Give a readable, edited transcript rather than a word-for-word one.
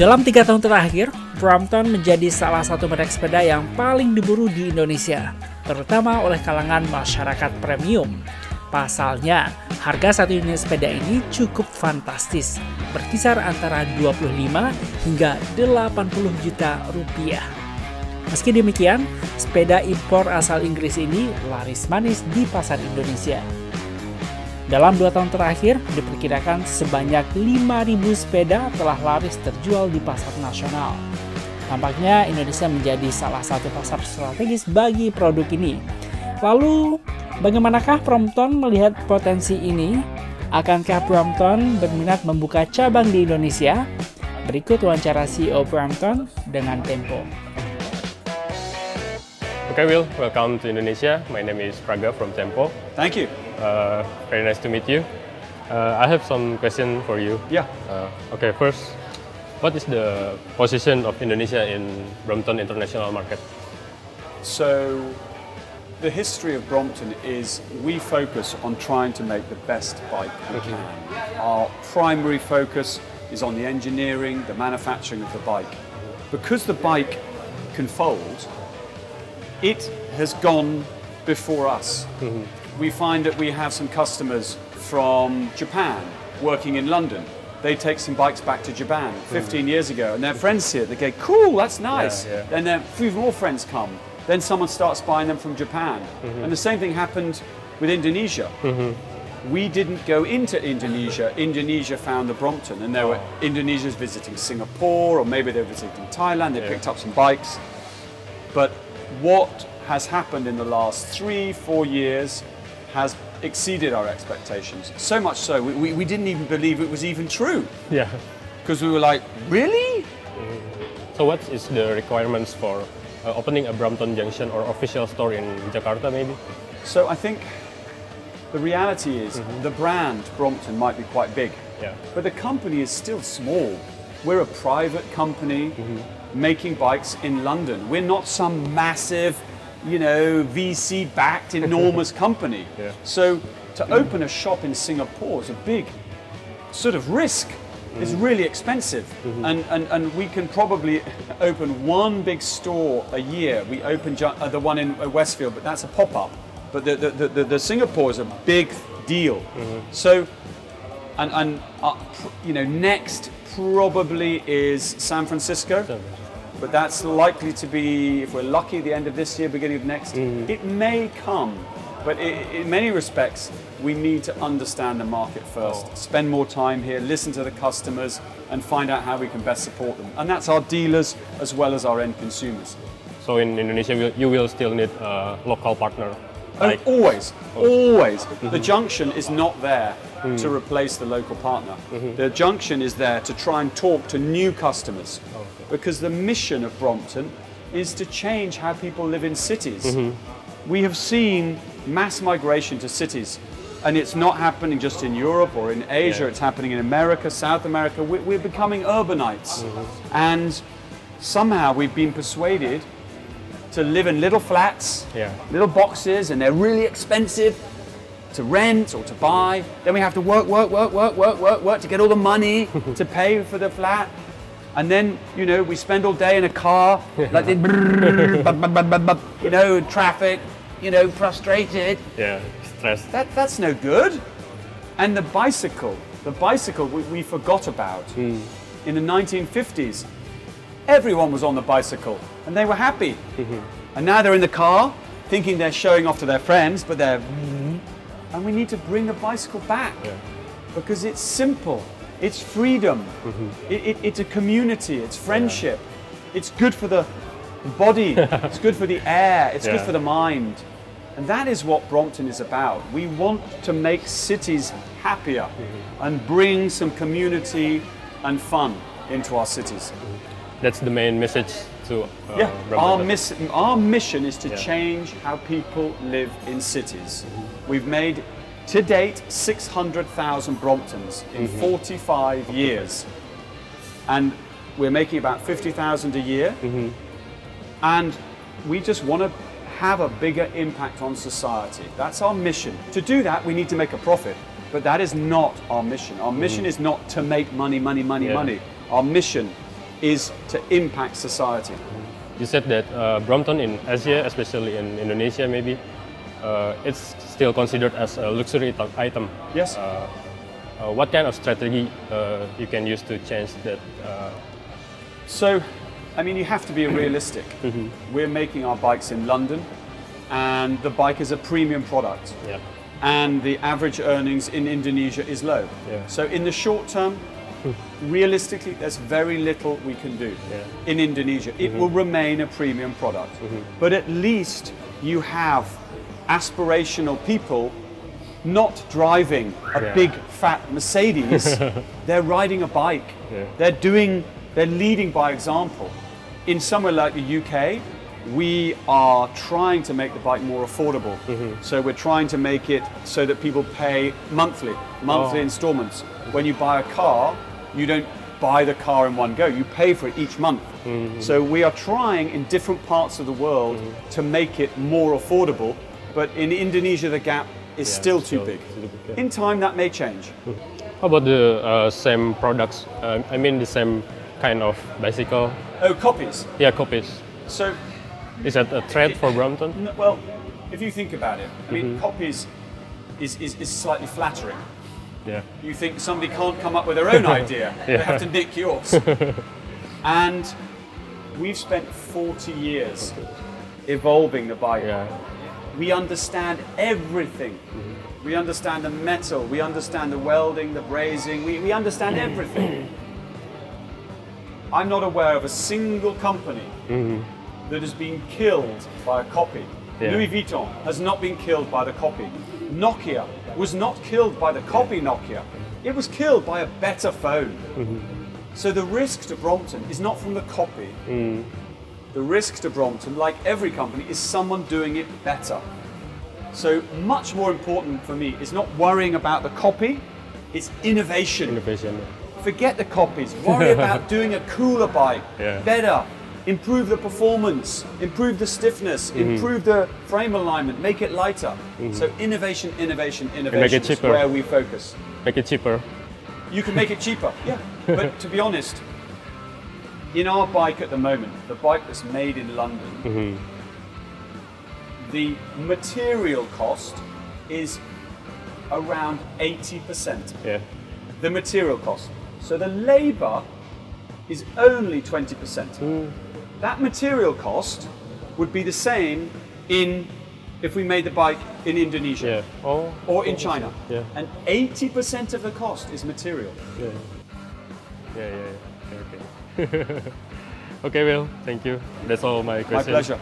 Dalam 3 tahun terakhir, Brompton menjadi salah satu merek sepeda yang paling diburu di Indonesia, terutama oleh kalangan masyarakat premium. Pasalnya, harga satu unit sepeda ini cukup fantastis, berkisar antara 25 hingga 80 juta rupiah. Meski demikian, sepeda impor asal Inggris ini laris manis di pasar Indonesia. Dalam 2 tahun terakhir, diperkirakan sebanyak 5.000 sepeda telah laris terjual di pasar nasional. Tampaknya Indonesia menjadi salah satu pasar strategis bagi produk ini. Lalu, bagaimanakah Brompton melihat potensi ini? Akankah Brompton berminat membuka cabang di Indonesia? Berikut wawancara CEO Brompton dengan Tempo. Okay, Will, welcome to Indonesia. My name is Praga from Tempo. Thank you. Very nice to meet you. I have some question for you. Yeah. Okay, first, what is the position of Indonesia in Brompton international market? So, the history of Brompton is we focus on trying to make the best bike we can. Our primary focus is on the engineering, the manufacturing of the bike. Because the bike can fold, it has gone before us. We find that we have some customers from Japan working in London. They take some bikes back to Japan 15 years ago and their friends see it, they go, cool, that's nice. Yeah, yeah. Then a few more friends come. Then someone starts buying them from Japan. And the same thing happened with Indonesia. We didn't go into Indonesia. Indonesia found the Brompton and there were Indonesians visiting Singapore or maybe they were visiting Thailand, they picked up some bikes. But what has happened in the last 3-4 years has exceeded our expectations. So much so, we didn't even believe it was even true. Yeah. Because we were like, really? So what is the requirements for opening a Brompton Junction or official store in Jakarta maybe? So I think the reality is the brand Brompton might be quite big, but the company is still small. We're a private company making bikes in London. We're not some massive, you know, VC-backed enormous company. So to open a shop in Singapore is a big sort of risk. It's really expensive. And we can probably open one big store a year. We opened the one in Westfield, but that's a pop-up. But the Singapore is a big deal. So, you know, next probably is San Francisco. But that's likely to be, if we're lucky, the end of this year, beginning of next. It may come, but in many respects, we need to understand the market first, spend more time here, listen to the customers, and find out how we can best support them. And that's our dealers as well as our end consumers. So in Indonesia, you will still need a local partner? Like always. The junction is not there to replace the local partner. The junction is there to try and talk to new customers. Because the mission of Brompton is to change how people live in cities. We have seen mass migration to cities, and it's not happening just in Europe or in Asia, it's happening in America, South America. We're becoming urbanites. And somehow we've been persuaded to live in little flats, little boxes, and they're really expensive to rent or to buy. Then we have to work to get all the money to pay for the flat. And then, you know, we spend all day in a car, like this, you know, traffic, you know, frustrated. Yeah, stressed. That's no good. And the bicycle we forgot about. in the 1950s, everyone was on the bicycle and they were happy. And now they're in the car thinking they're showing off to their friends, but they're... And we need to bring the bicycle back because it's simple, it's freedom, it's a community, it's friendship, it's good for the body, it's good for the air, it's good for the mind. And that is what Brompton is about. We want to make cities happier and bring some community and fun into our cities. That's the main message to Brompton. Our mission is to change how people live in cities. We've made, to date, 600,000 Bromptons in 45 years. And we're making about 50,000 a year. And we just want to have a bigger impact on society. That's our mission. To do that, we need to make a profit. But that is not our mission. Our mission is not to make money, money, money, money. Our mission is to impact society. You said that Brompton in Asia, especially in Indonesia maybe, it's still considered as a luxury item. Yes. What kind of strategy you can use to change that? So, I mean, you have to be realistic. We're making our bikes in London, and the bike is a premium product. And the average earnings in Indonesia is low. So in the short term, realistically, there's very little we can do in Indonesia. It will remain a premium product. But at least you have aspirational people not driving a big fat Mercedes. They're riding a bike. They're leading by example. In somewhere like the UK, we are trying to make the bike more affordable. So we're trying to make it so that people pay monthly installments. When you buy a car, you don't buy the car in one go, you pay for it each month. So we are trying in different parts of the world to make it more affordable, but in Indonesia the gap is still too big. In time that may change. How about the same products? I mean the same kind of bicycle? Oh, copies? Yeah, copies. So, is that a threat for Brompton? Well, if you think about it, I mean, copies is slightly flattering. You think somebody can't come up with their own idea, they have to nick yours. And we've spent 40 years evolving the bike. We understand everything. We understand the metal, we understand the welding, the brazing, we understand everything. I'm not aware of a single company that has been killed by a copy. Louis Vuitton has not been killed by the copy. Nokia was not killed by the copy Nokia. It was killed by a better phone. So the risk to Brompton is not from the copy. The risk to Brompton, like every company, is someone doing it better. So much more important for me is not worrying about the copy, it's innovation. Forget the copies, worry about doing a cooler bike, better, improve the performance, improve the stiffness, improve the frame alignment, make it lighter. So innovation, innovation, innovation is where we focus. Make it cheaper. You can make it cheaper, but to be honest, in our bike at the moment, the bike that's made in London, the material cost is around 80%. The material cost. So the labour is only 20%. That material cost would be the same if we made the bike in Indonesia or in China. And 80% of the cost is material. Okay, Will, thank you. That's all my questions. My pleasure.